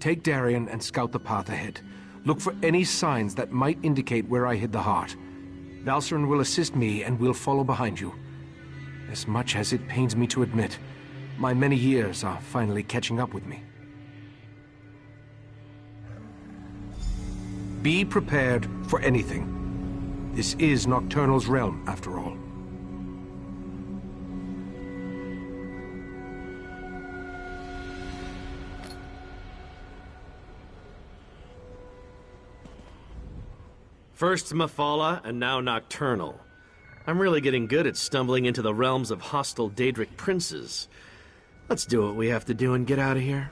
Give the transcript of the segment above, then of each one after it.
Take Darien and scout the path ahead. Look for any signs that might indicate where I hid the heart. Valcerin will assist me, and we'll follow behind you. As much as it pains me to admit, my many years are finally catching up with me. Be prepared for anything. This is Nocturnal's realm, after all. First Mephala, and now Nocturnal. I'm really getting good at stumbling into the realms of hostile Daedric princes. Let's do what we have to do and get out of here.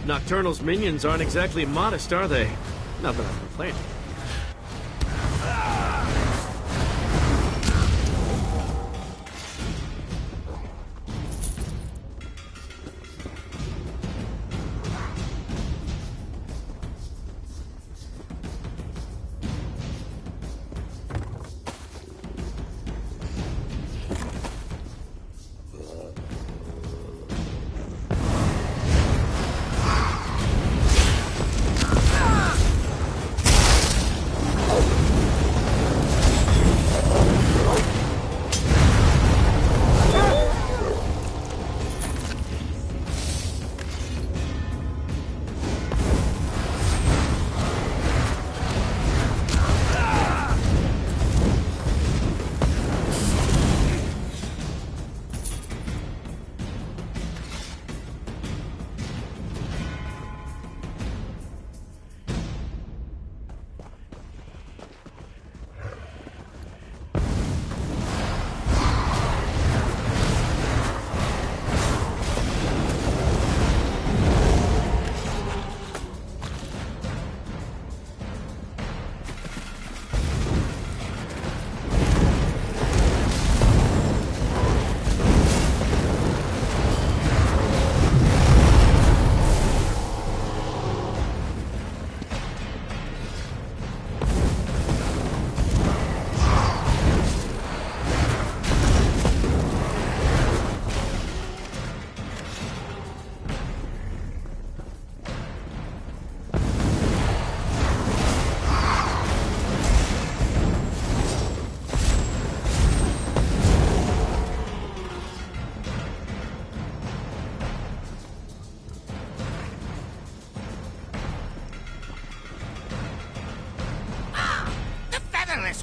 Nocturnal's minions aren't exactly modest, are they? Not that I'm complaining.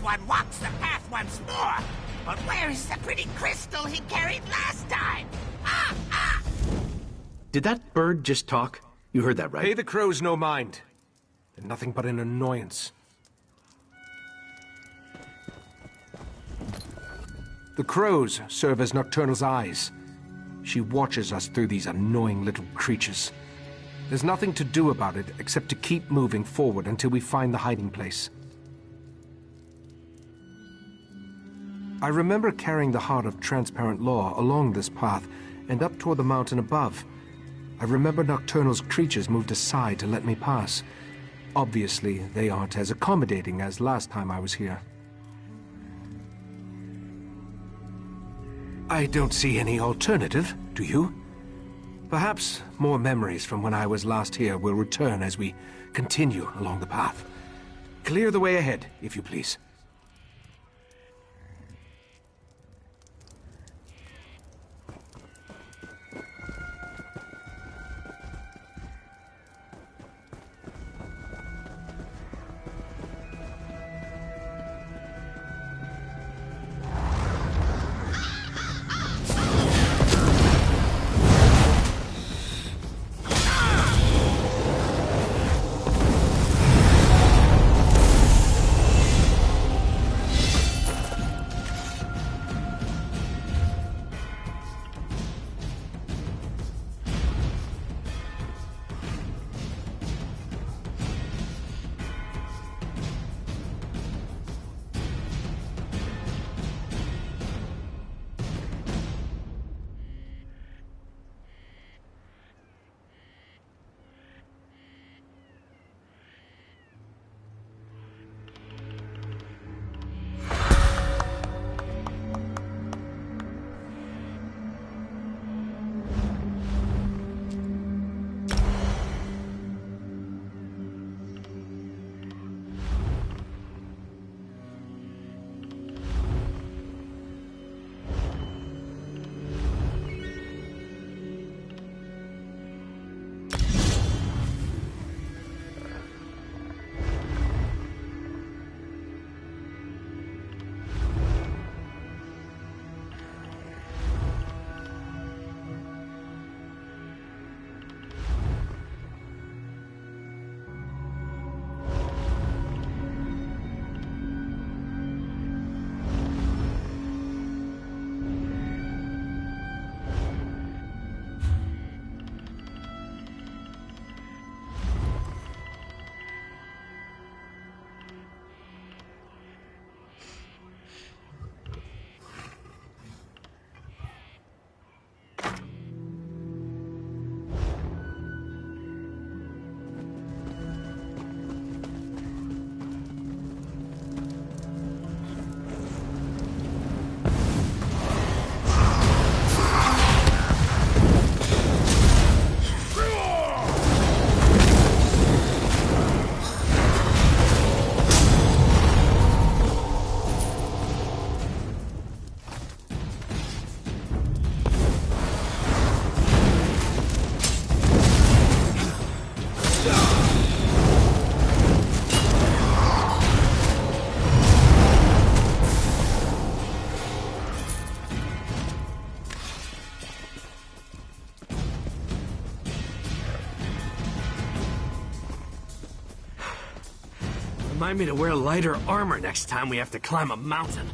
One walks the path once more. But where is the pretty crystal he carried last time? Did that bird just talk? You heard that, right? Pay the crows no mind. They're nothing but an annoyance. The crows serve as Nocturnal's eyes. She watches us through these annoying little creatures. There's nothing to do about it except to keep moving forward until we find the hiding place. I remember carrying the heart of transparent law along this path and up toward the mountain above. I remember Nocturnal's creatures moved aside to let me pass. Obviously, they aren't as accommodating as last time I was here. I don't see any alternative, do you? Perhaps more memories from when I was last here will return as we continue along the path. Clear the way ahead, if you please. Remind me to wear lighter armor next time we have to climb a mountain.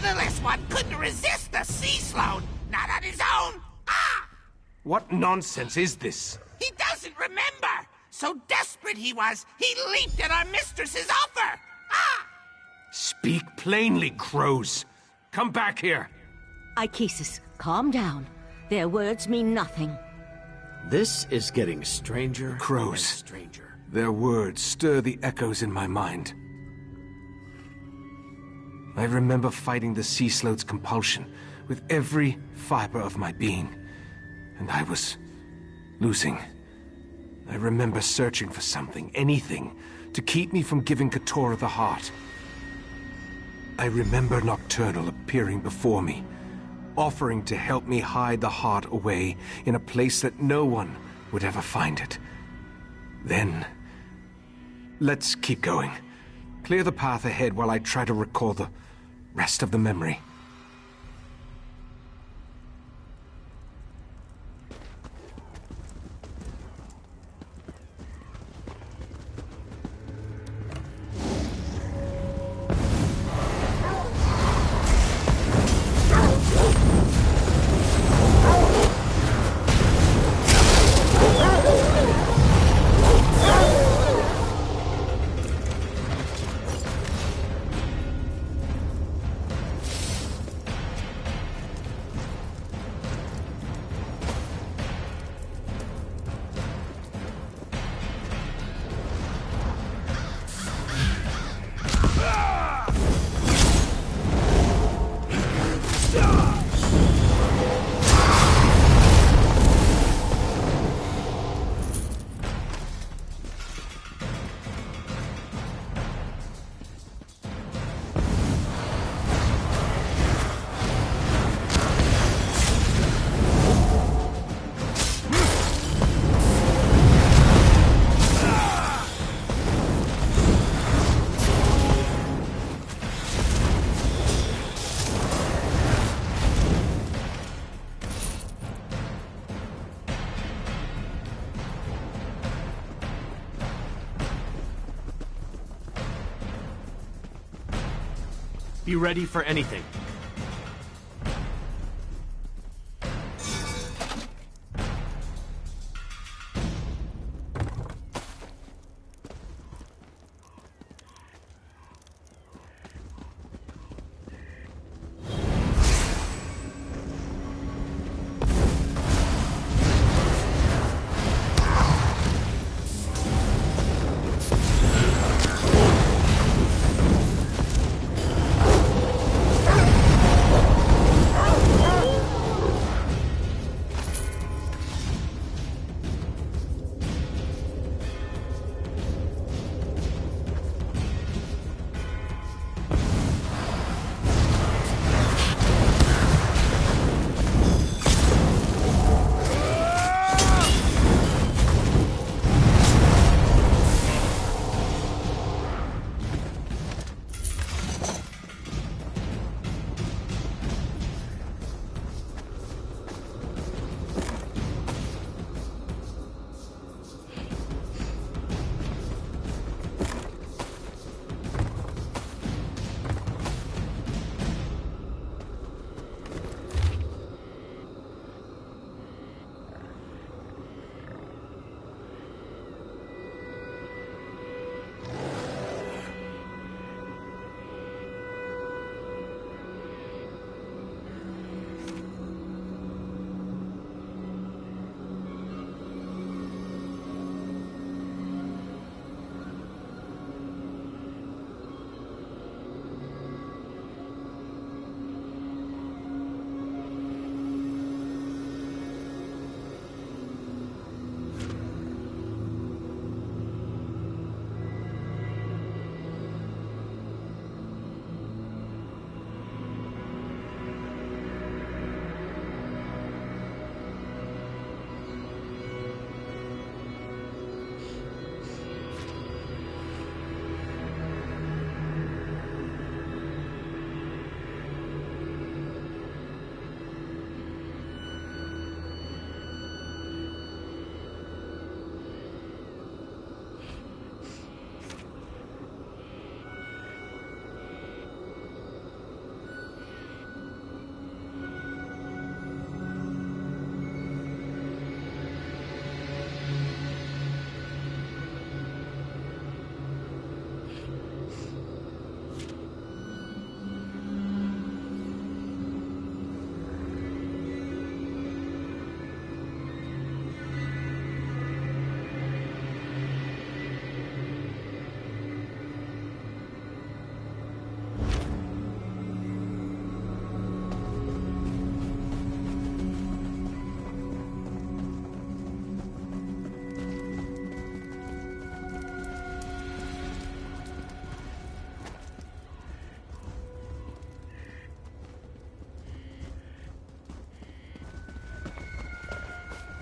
leaderless one couldn't resist the sea slope, not on his own. Ah! What nonsense is this? He doesn't remember! So desperate he was, he leaped at our mistress's offer! Ah! Speak plainly, crows. Come back here. Ikesis, calm down. Their words mean nothing. This is getting stranger Crows. and stranger. Their words stir the echoes in my mind. I remember fighting the sea sloth's compulsion with every fiber of my being. And I was losing. I remember searching for something, anything, to keep me from giving Keturah the heart. I remember Nocturnal appearing before me, offering to help me hide the heart away in a place that no one would ever find it. Then, let's keep going. Clear the path ahead while I try to recall the rest of the memory. Be ready for anything.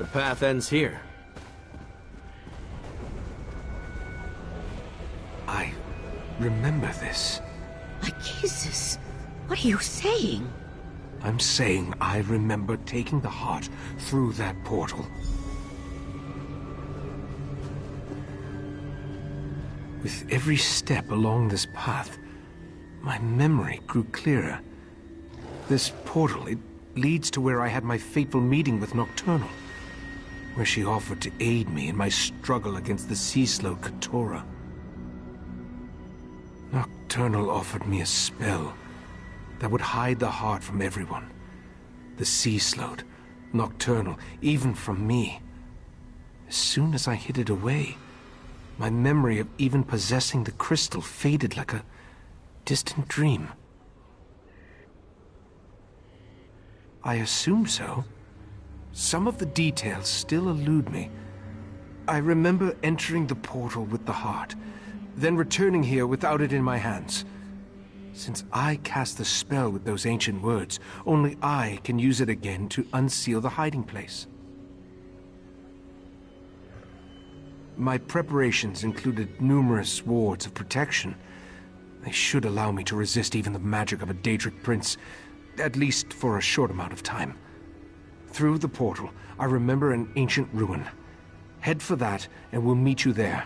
The path ends here. I remember this. Lycasus, what are you saying? I'm saying I remember taking the heart through that portal. With every step along this path, my memory grew clearer. This portal, it leads to where I had my fateful meeting with Nocturnal, where she offered to aid me in my struggle against the sea-slode Katora. Nocturnal offered me a spell that would hide the heart from everyone. The sea-slode, Nocturnal, even from me. As soon as I hid it away, my memory of even possessing the crystal faded like a distant dream. I assume so. Some of the details still elude me. I remember entering the portal with the heart, then returning here without it in my hands. Since I cast the spell with those ancient words, only I can use it again to unseal the hiding place. My preparations included numerous wards of protection. They should allow me to resist even the magic of a Daedric prince, at least for a short amount of time. Through the portal, I remember an ancient ruin. Head for that, and we'll meet you there.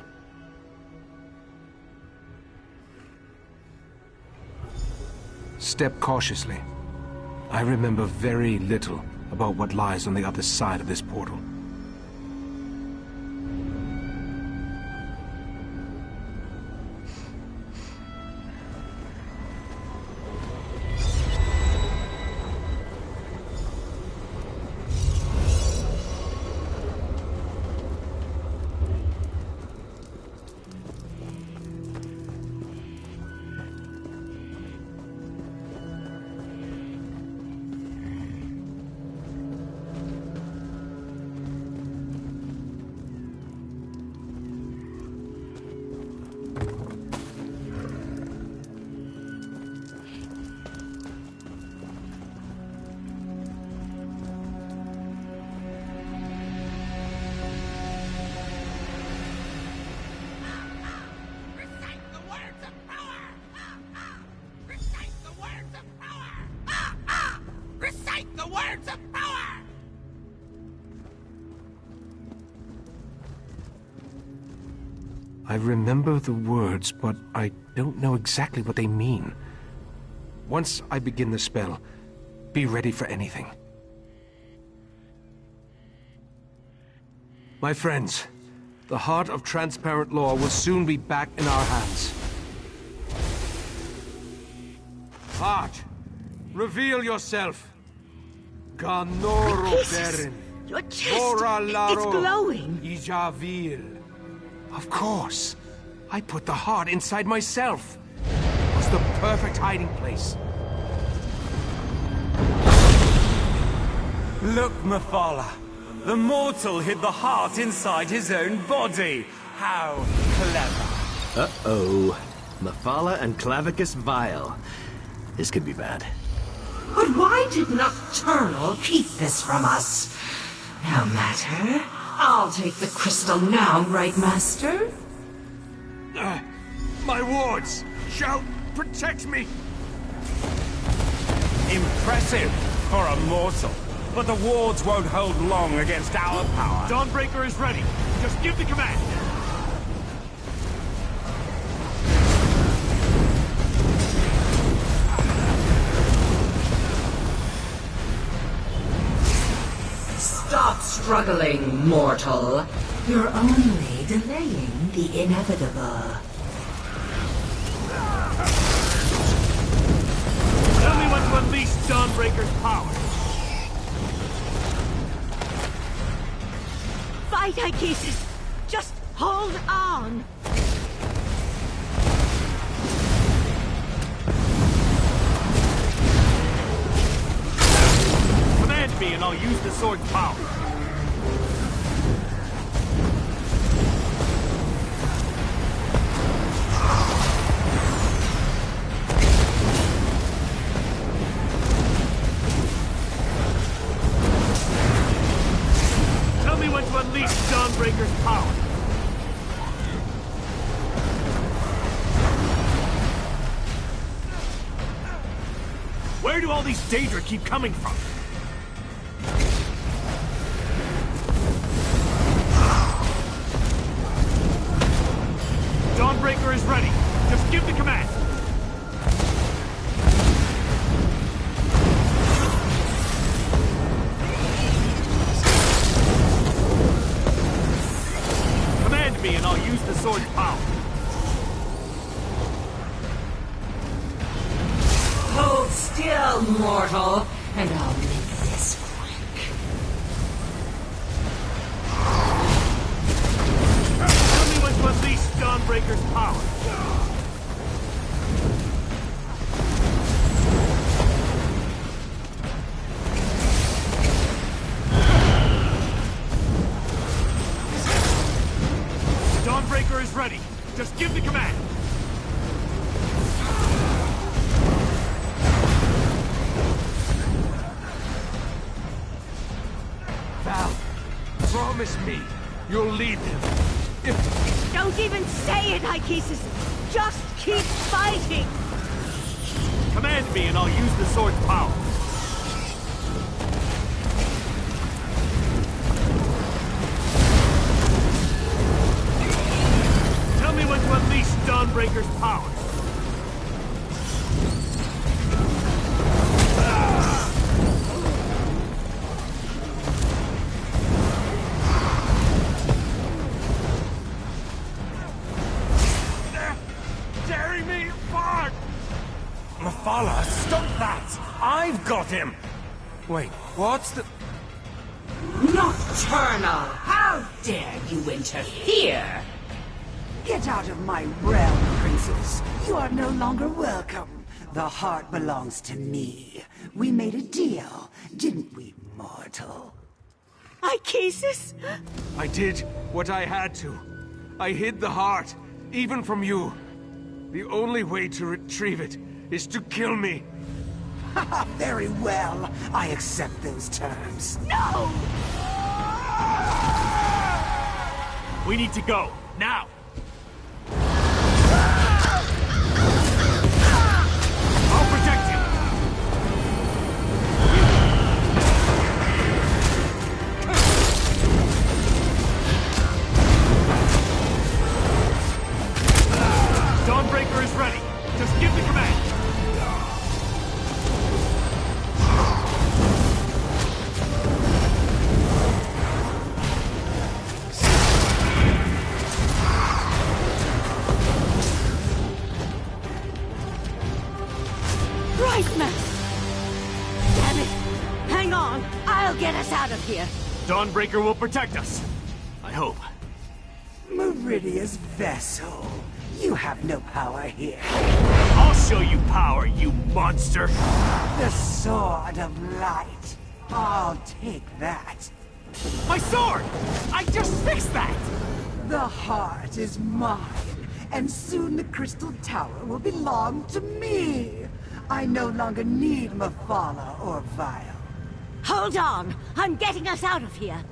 Step cautiously. I remember very little about what lies on the other side of this portal. I remember the words, but I don't know exactly what they mean. Once I begin the spell, be ready for anything. My friends, the heart of transparent law will soon be back in our hands. Heart, reveal yourself. Ganoro Lycasus, Berin. your chest, it's glowing. Ijavil. Of course. I put the heart inside myself. It was the perfect hiding place. Look, Mephala. The mortal hid the heart inside his own body. How clever. Uh-oh. Mephala and Clavicus Vile. This could be bad. But why did Nocturnal keep this from us? No matter. I'll take the crystal now, right, Master? My wards! Shout! Protect me! Impressive for a mortal. But the wards won't hold long against our power. Dawnbreaker is ready. Just give the command. Stop struggling, mortal. You're only delaying the inevitable. Tell me when to unleash Dawnbreaker's power. Fight, Lycasus! Just hold on! Command me and I'll use the sword's power. do all these Daedra keep coming from? Dawnbreaker is ready. Just give the command. Command me and I'll use the sword's power. Hold still, mortal, and I'll make this quick. Tell me when to unleash Dawnbreaker's power. Dawnbreaker is ready. Just give the command. Val, promise me you'll lead them. If... Don't even say it, Ichesis! Just keep fighting! Command me and I'll use the sword's power. Tell me when to unleash Dawnbreaker's power. Tearing me apart! Mephala, stop that! I've got him! Wait, what's the... Nocturnal! How dare you interfere? Get out of my realm, princess. You are no longer welcome. The heart belongs to me. We made a deal, didn't we, mortal? Ichesis? I did what I had to. I hid the heart, even from you. The only way to retrieve it is to kill me. Very well. I accept those terms. No! We need to go, now! I'll protect you! Dawnbreaker is ready. Just give the command. Right, Master! Damn it! Hang on! I'll get us out of here! Dawnbreaker will protect us. I hope. Meridia's vessel. You have no power here. I'll show you power, you monster! The Sword of Light. I'll take that. My sword! I just fixed that! The heart is mine, and soon the Crystal Tower will belong to me. I no longer need Mephala or Vile. Hold on! I'm getting us out of here!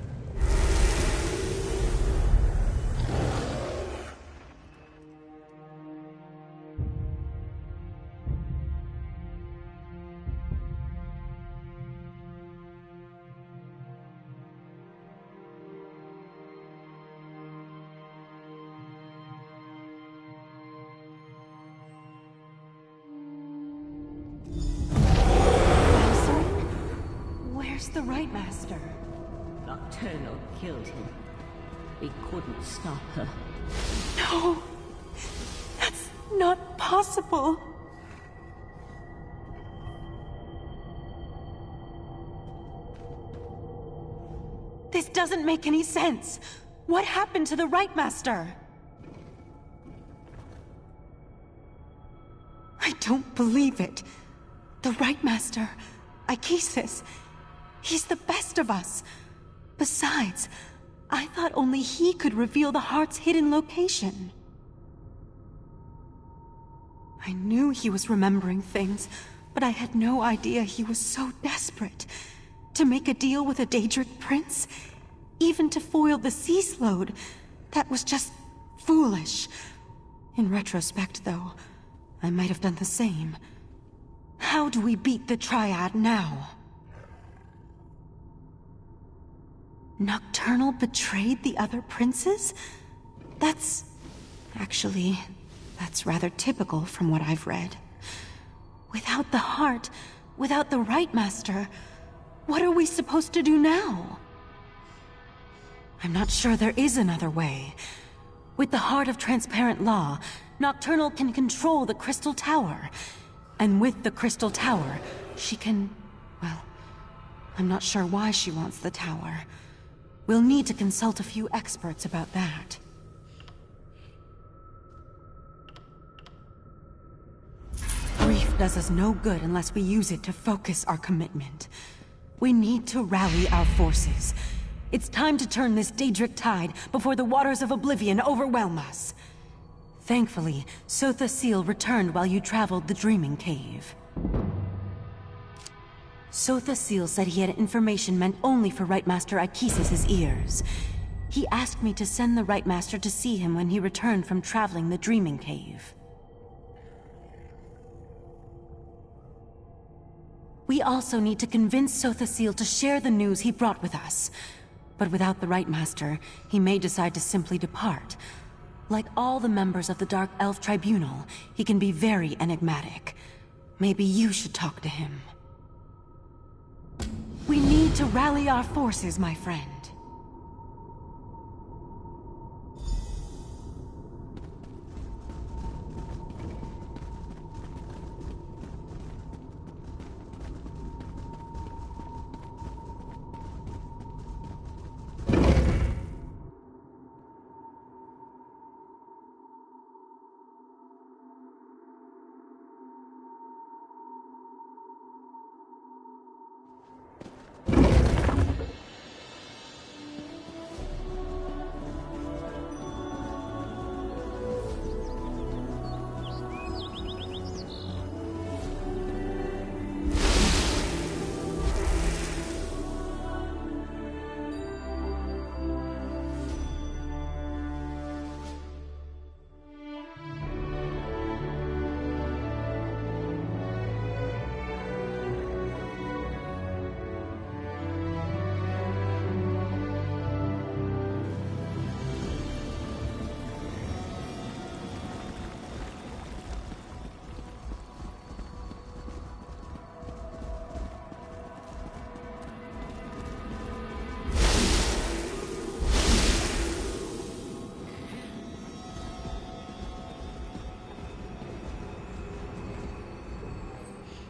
Where's the Right Master? Nocturnal killed him. We couldn't stop her. No! That's not possible! This doesn't make any sense! What happened to the Right Master? I don't believe it! The Right Master, Ichesis, he's the best of us. Besides, I thought only he could reveal the heart's hidden location. I knew he was remembering things, but I had no idea he was so desperate. To make a deal with a Daedric prince? Even to foil the Sea Slode? That was just foolish. In retrospect, though, I might have done the same. how do we beat the Triad now? Nocturnal betrayed the other princes? That's rather typical from what I've read. Without the heart, without the Right Master, what are we supposed to do now? I'm not sure there is another way. With the heart of transparent law, Nocturnal can control the Crystal Tower. And with the Crystal Tower, she can... well, I'm not sure why she wants the tower. We'll need to consult a few experts about that. Grief does us no good unless we use it to focus our commitment. We need to rally our forces. It's time to turn this Daedric tide before the waters of oblivion overwhelm us. Thankfully, Sotha Seal returned while you traveled the Dreaming Cave. Sotha Seal said he had information meant only for Right Master Achises' ears. He asked me to send the Right Master to see him when he returned from traveling the Dreaming Cave. We also need to convince Sotha Seal to share the news he brought with us. But without the Right Master, he may decide to simply depart. Like all the members of the Dark Elf Tribunal, he can be very enigmatic. Maybe you should talk to him. We need to rally our forces, my friend.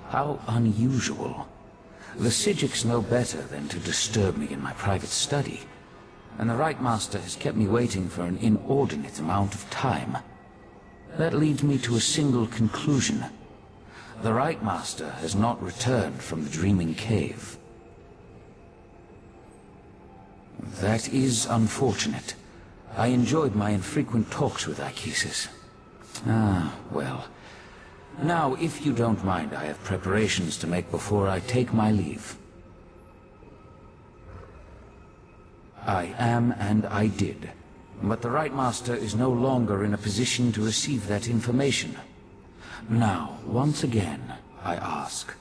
How unusual. The Psijics know better than to disturb me in my private study, and the Right Master has kept me waiting for an inordinate amount of time. That leads me to a single conclusion. The Right Master has not returned from the Dreaming Cave. That is unfortunate. I enjoyed my infrequent talks with Achises. Ah, well... Now, if you don't mind, I have preparations to make before I take my leave. I am, and I did. But the Right Master is no longer in a position to receive that information. Now, once again, I ask.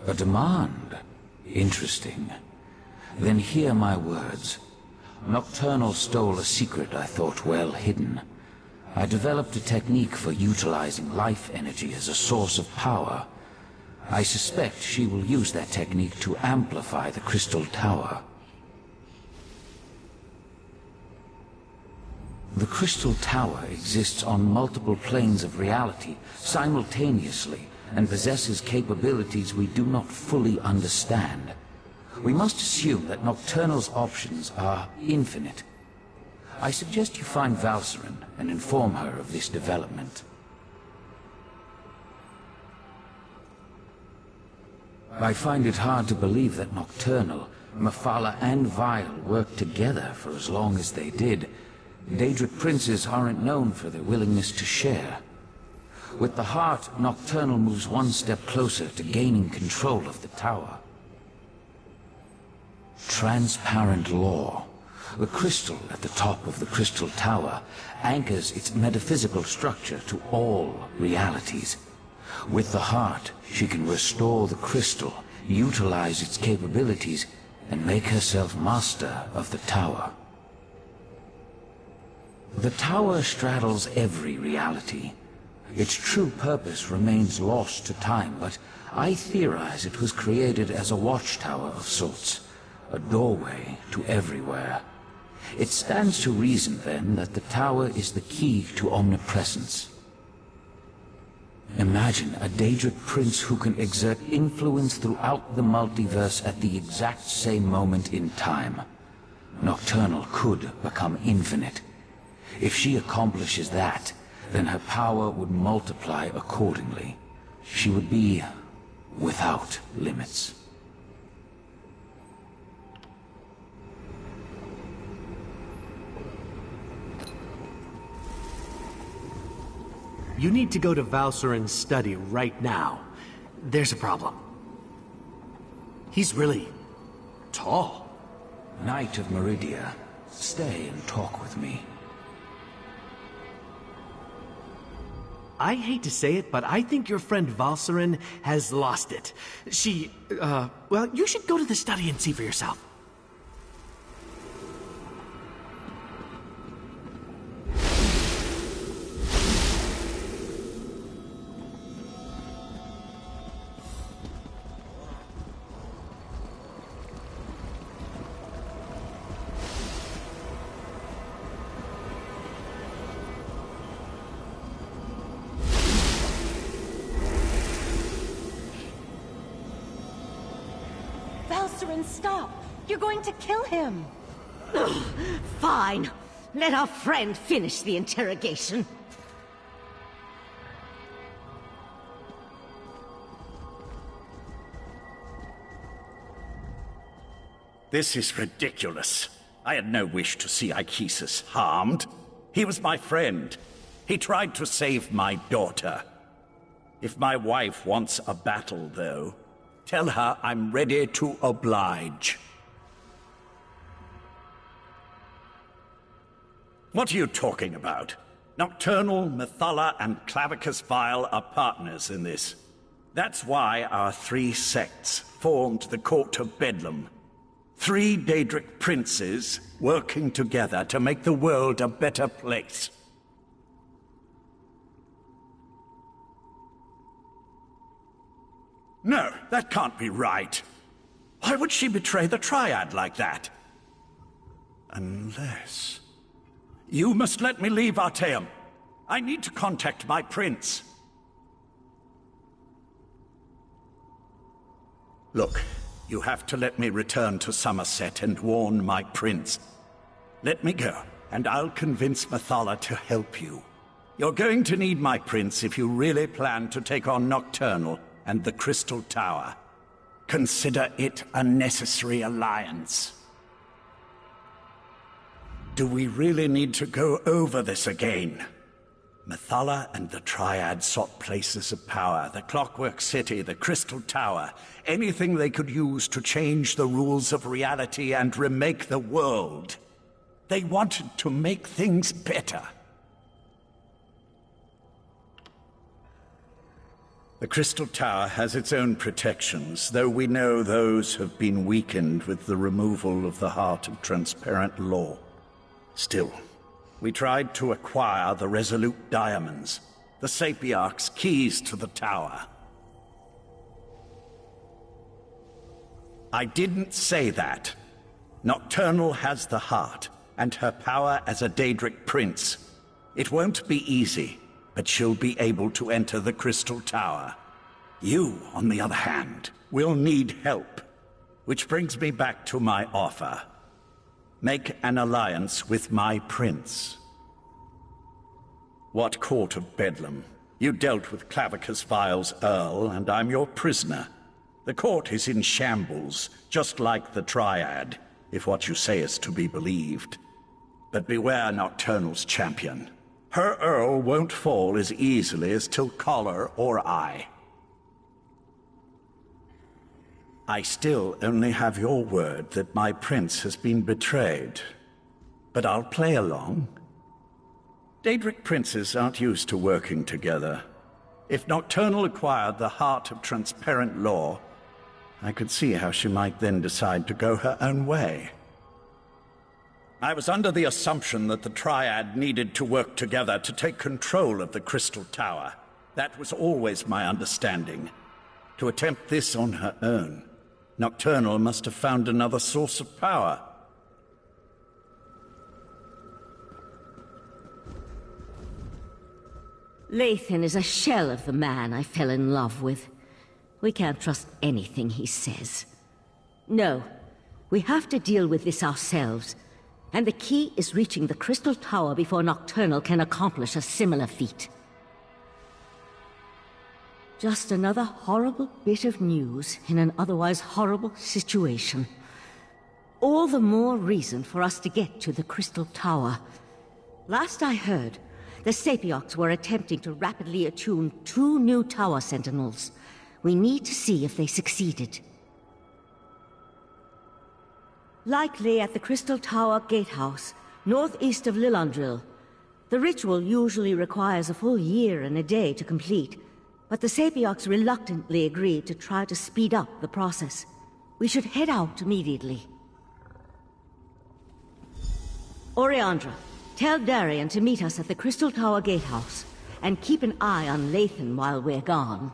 A demand? Interesting. Then hear my words. Nocturnal stole a secret I thought well hidden. I developed a technique for utilizing life energy as a source of power. I suspect she will use that technique to amplify the Crystal Tower. The Crystal Tower exists on multiple planes of reality simultaneously and possesses capabilities we do not fully understand. We must assume that Nocturnal's options are infinite. I suggest you find Valcerin and inform her of this development. I find it hard to believe that Nocturnal, Mephala, and Vile worked together for as long as they did. Daedric princes aren't known for their willingness to share. With the heart, Nocturnal moves one step closer to gaining control of the tower. Transparent law. The crystal at the top of the Crystal Tower anchors its metaphysical structure to all realities. With the heart, she can restore the crystal, utilize its capabilities, and make herself master of the tower. The tower straddles every reality. Its true purpose remains lost to time, but I theorize it was created as a watchtower of sorts, a doorway to everywhere. It stands to reason, then, that the tower is the key to omnipresence. Imagine a Daedric prince who can exert influence throughout the multiverse at the exact same moment in time. Nocturnal could become infinite. If she accomplishes that, then her power would multiply accordingly. She would be without limits. You need to go to Valserin's study right now. There's a problem. He's really tall. Knight of Meridia, stay and talk with me. I hate to say it, but I think your friend Valserin has lost it. Well, you should go to the study and see for yourself. Valserin, stop! You're going to kill him! Fine. Let our friend finish the interrogation. This is ridiculous. I had no wish to see Ichesus harmed. He was my friend. He tried to save my daughter. If my wife wants a battle, though, tell her I'm ready to oblige. What are you talking about? Nocturnal, Methala, and Clavicus Vile are partners in this. That's why our three sects formed the Court of Bedlam. 3 Daedric princes working together to make the world a better place. No, that can't be right. Why would she betray the Triad like that? Unless... You must let me leave, Artaeum. I need to contact my prince. Look, you have to let me return to Somerset and warn my prince. Let me go, and I'll convince Methala to help you. You're going to need my prince if you really plan to take on Nocturnal and the Crystal Tower. Consider it a necessary alliance. Do we really need to go over this again? Methala and the Triad sought places of power, the Clockwork City, the Crystal Tower, anything they could use to change the rules of reality and remake the world. They wanted to make things better. The Crystal Tower has its own protections, though we know those have been weakened with the removal of the Heart of Transparent Law. Still, we tried to acquire the Resolute Diamonds, the Sapiarch's keys to the tower. I didn't say that. Nocturnal has the heart, and her power as a Daedric prince. It won't be easy, but she'll be able to enter the Crystal Tower. You, on the other hand, will need help. Which brings me back to my offer. Make an alliance with my prince. What Court of Bedlam? You dealt with Clavicus Vile's Earl, and I'm your prisoner. The court is in shambles, just like the Triad, if what you say is to be believed. But beware Nocturnal's champion. Her Earl won't fall as easily as Tilcollar or I. I still only have your word that my prince has been betrayed. But I'll play along. Daedric princes aren't used to working together. If Nocturnal acquired the heart of transparent law, I could see how she might then decide to go her own way. I was under the assumption that the Triad needed to work together to take control of the Crystal Tower. That was always my understanding. To attempt this on her own, Nocturnal must have found another source of power. Lathan is a shell of the man I fell in love with. We can't trust anything he says. No, we have to deal with this ourselves. And the key is reaching the Crystal Tower before Nocturnal can accomplish a similar feat. Just another horrible bit of news in an otherwise horrible situation. All the more reason for us to get to the Crystal Tower. Last I heard, the Sapiocs were attempting to rapidly attune 2 new tower sentinels. We need to see if they succeeded. Likely at the Crystal Tower Gatehouse, northeast of Lillandril. The ritual usually requires a full year and a day to complete, but the Sapiocs reluctantly agreed to try to speed up the process. We should head out immediately. Oriandra, tell Darian to meet us at the Crystal Tower Gatehouse, and keep an eye on Lathan while we're gone.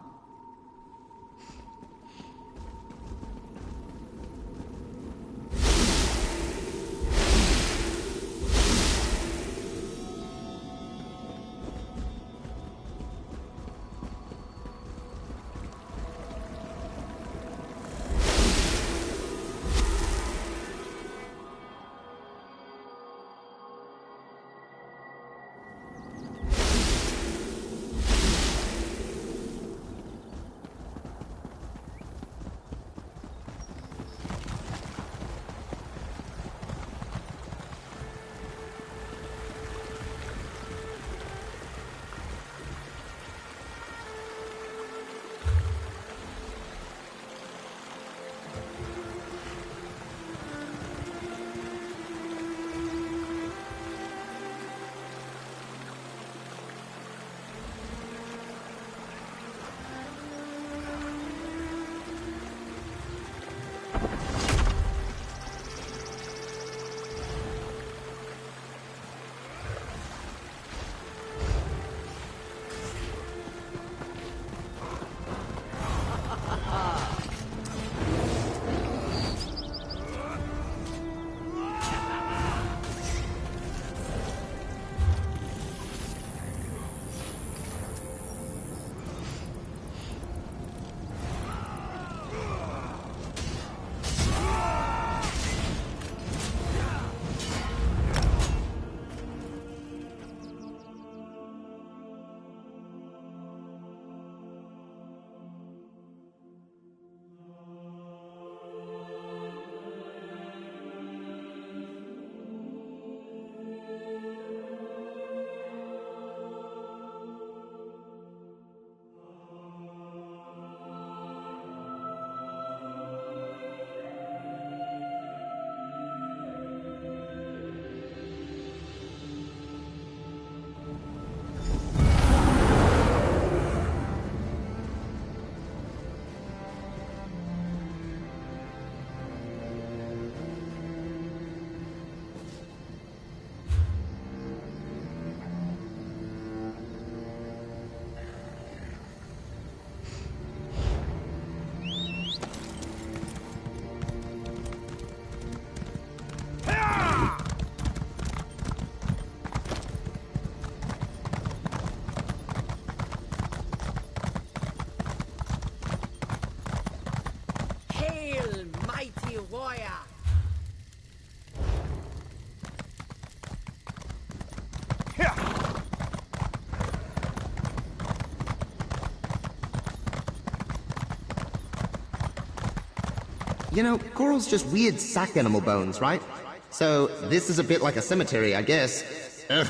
You know, coral's just weird sack animal bones, right? So, this is a bit like a cemetery, I guess. Ugh,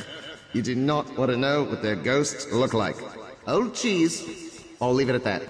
you do not want to know what their ghosts look like. Old cheese. I'll leave it at that.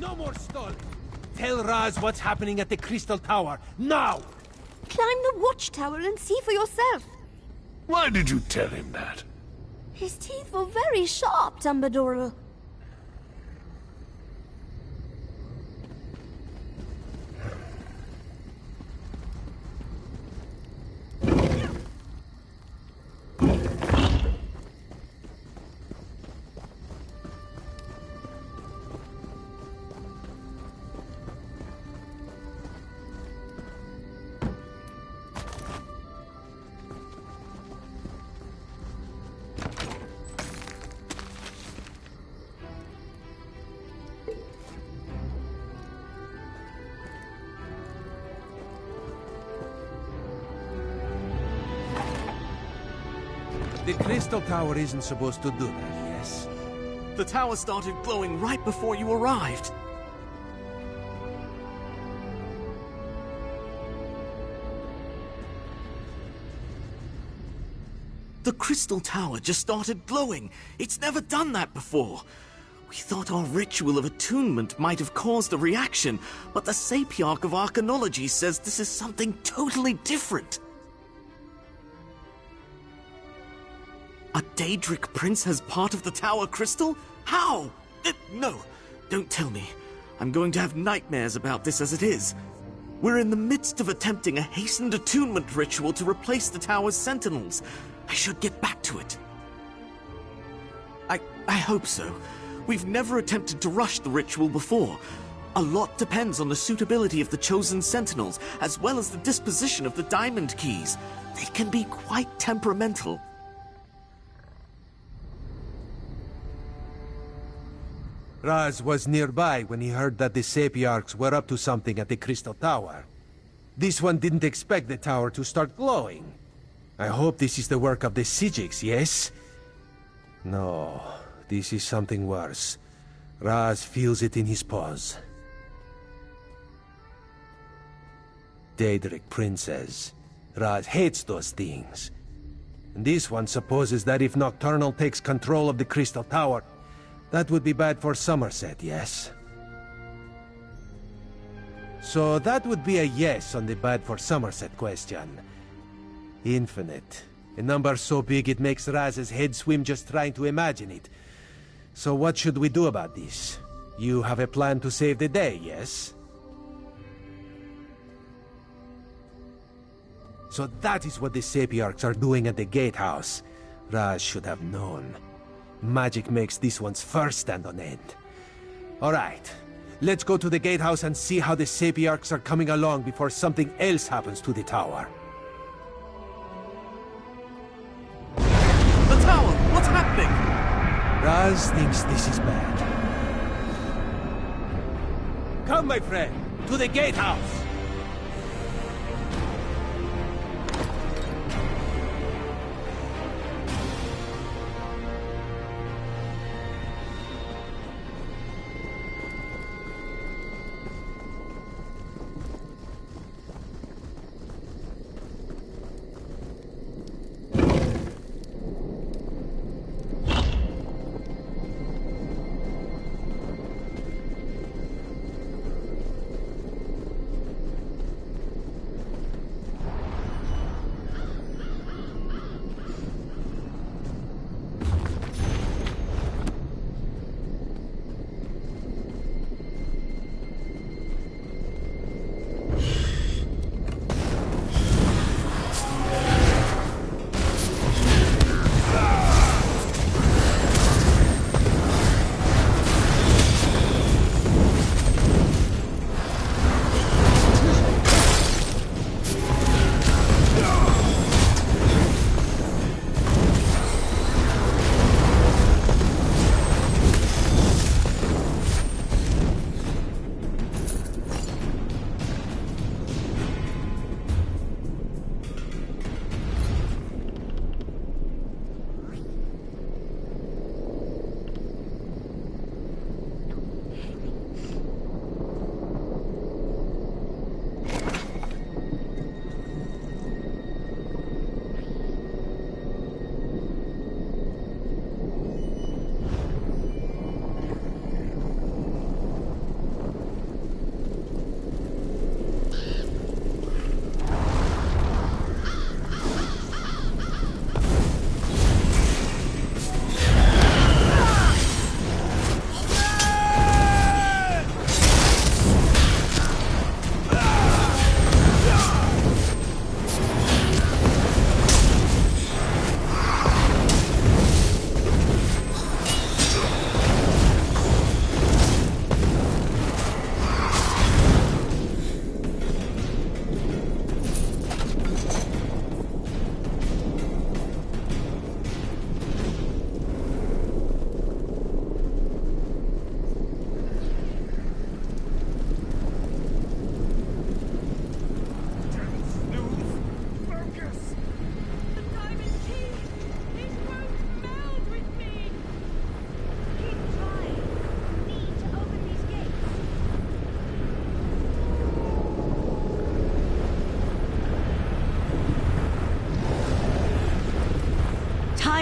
No more stalling! Tell Raz what's happening at the Crystal Tower, now! Climb the watchtower and see for yourself. Why did you tell him that? His teeth were very sharp, Dumbledore. The Crystal Tower isn't supposed to do that, yes? The tower started glowing right before you arrived. The Crystal Tower just started glowing. It's never done that before. We thought our ritual of attunement might have caused a reaction, but the Sapiarch of Arcanology says this is something totally different. A Daedric Prince has part of the Tower Crystal? How? No, don't tell me. I'm going to have nightmares about this as it is. We're in the midst of attempting a hastened attunement ritual to replace the Tower's sentinels. I should get back to it. I hope so. We've never attempted to rush the ritual before. A lot depends on the suitability of the chosen sentinels, as well as the disposition of the diamond keys. They can be quite temperamental. Raz was nearby when he heard that the Sapiarchs were up to something at the Crystal Tower. This one didn't expect the tower to start glowing. I hope this is the work of the Sijiks, yes? No, this is something worse. Raz feels it in his paws. Daedric Princes. Raz hates those things. And this one supposes that if Nocturnal takes control of the Crystal Tower, that would be bad for Somerset, yes? So that would be a yes on the bad for Somerset question. Infinite. A number so big it makes Raz's head swim just trying to imagine it. So what should we do about this? You have a plan to save the day, yes? So that is what the Sapiarchs are doing at the gatehouse. Raz should have known. Magic makes this one's first stand on end. Alright, let's go to the gatehouse and see how the Sapiarchs are coming along before something else happens to the tower. The tower! What's happening? Raz thinks this is bad. Come, my friend, to the gatehouse!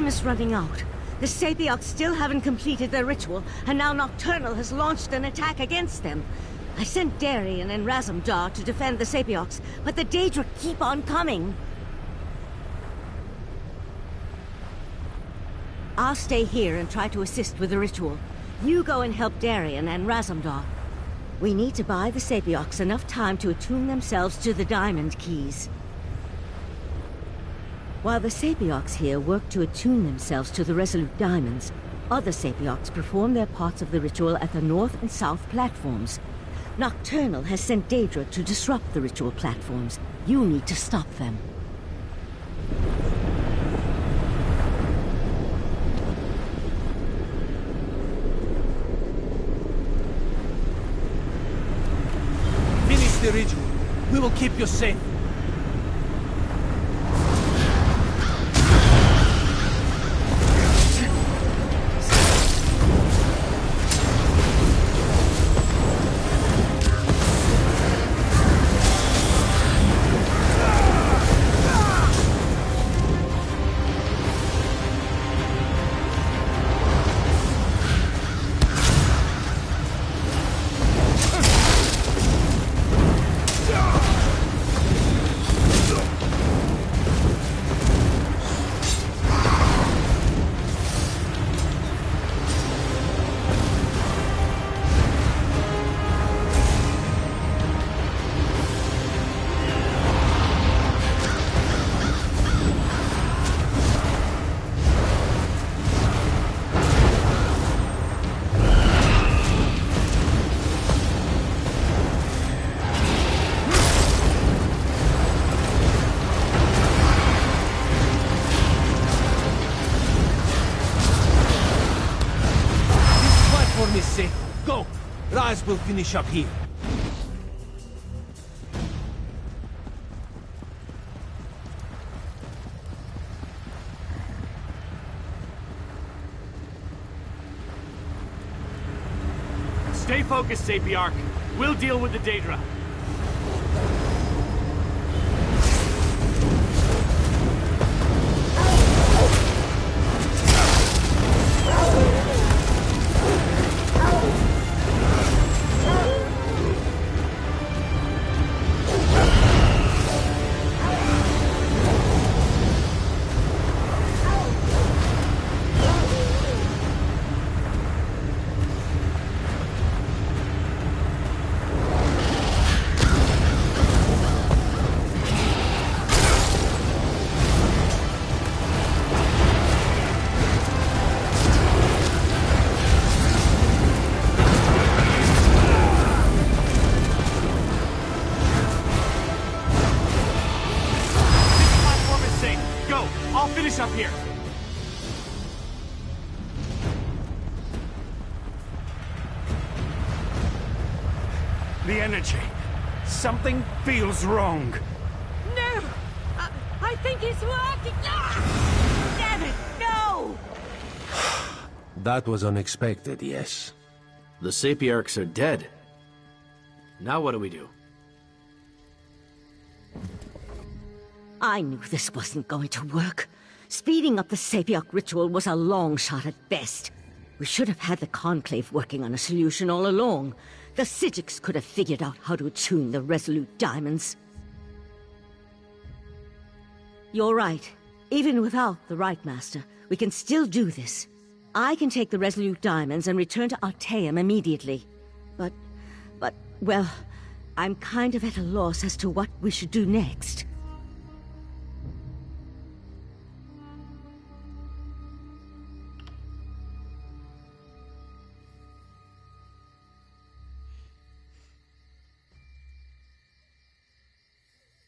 Time is running out. The Sapioks still haven't completed their ritual, and now Nocturnal has launched an attack against them. I sent Darian and Razumdar to defend the Sapioks, but the Daedra keep on coming. I'll stay here and try to assist with the ritual. You go and help Darian and Razumdar. We need to buy the Sapioks enough time to attune themselves to the Diamond Keys. While the Sapioks here work to attune themselves to the Resolute Diamonds, other Sapioks perform their parts of the ritual at the north and south platforms. Nocturnal has sent Daedra to disrupt the ritual platforms. You need to stop them. Finish the ritual. We will keep you safe. Go! Raz will finish up here. Stay focused, Sapiarch. We'll deal with the Daedra. Up here. The energy. Something feels wrong. No! I think it's working! Ah! Damn it, no! That was unexpected, yes. The Sapiarchs are dead. Now what do we do? I knew this wasn't going to work. Speeding up the Sapioc ritual was a long shot at best. We should have had the Conclave working on a solution all along. The Psijics could have figured out how to attune the Resolute Diamonds. You're right. Even without the Right Master, we can still do this. I can take the Resolute Diamonds and return to Artaeum immediately. But, well, I'm kind of at a loss as to what we should do next.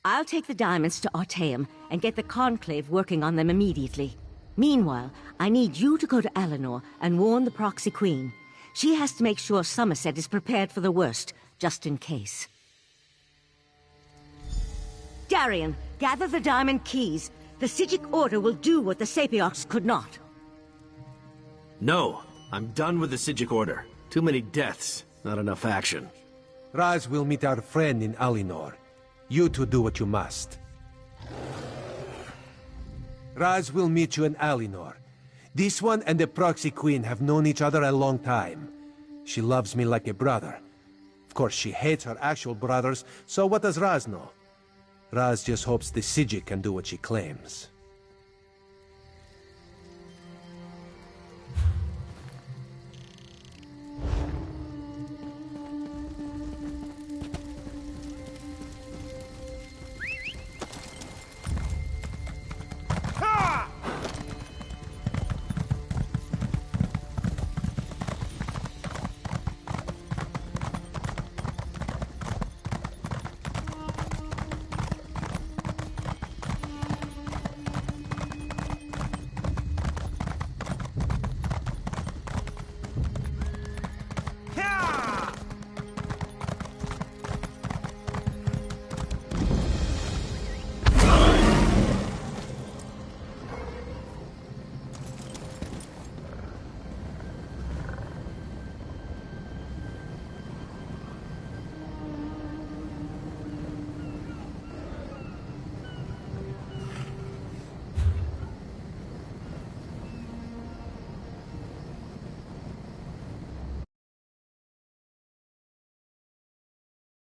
I'll take the diamonds to Artaeum and get the Conclave working on them immediately. Meanwhile, I need you to go to Alinor and warn the Proxy Queen. She has to make sure Somerset is prepared for the worst, just in case. Darian, gather the Diamond Keys. The Psijic Order will do what the Sapiarchs could not. No, I'm done with the Psijic Order. Too many deaths, not enough action. Raz will meet our friend in Alinor. You two do what you must. Raz will meet you in Alinor, This one and the Proxy Queen have known each other a long time. She loves me like a brother. Of course, she hates her actual brothers, so what does Raz know? Raz just hopes the Sijik can do what she claims.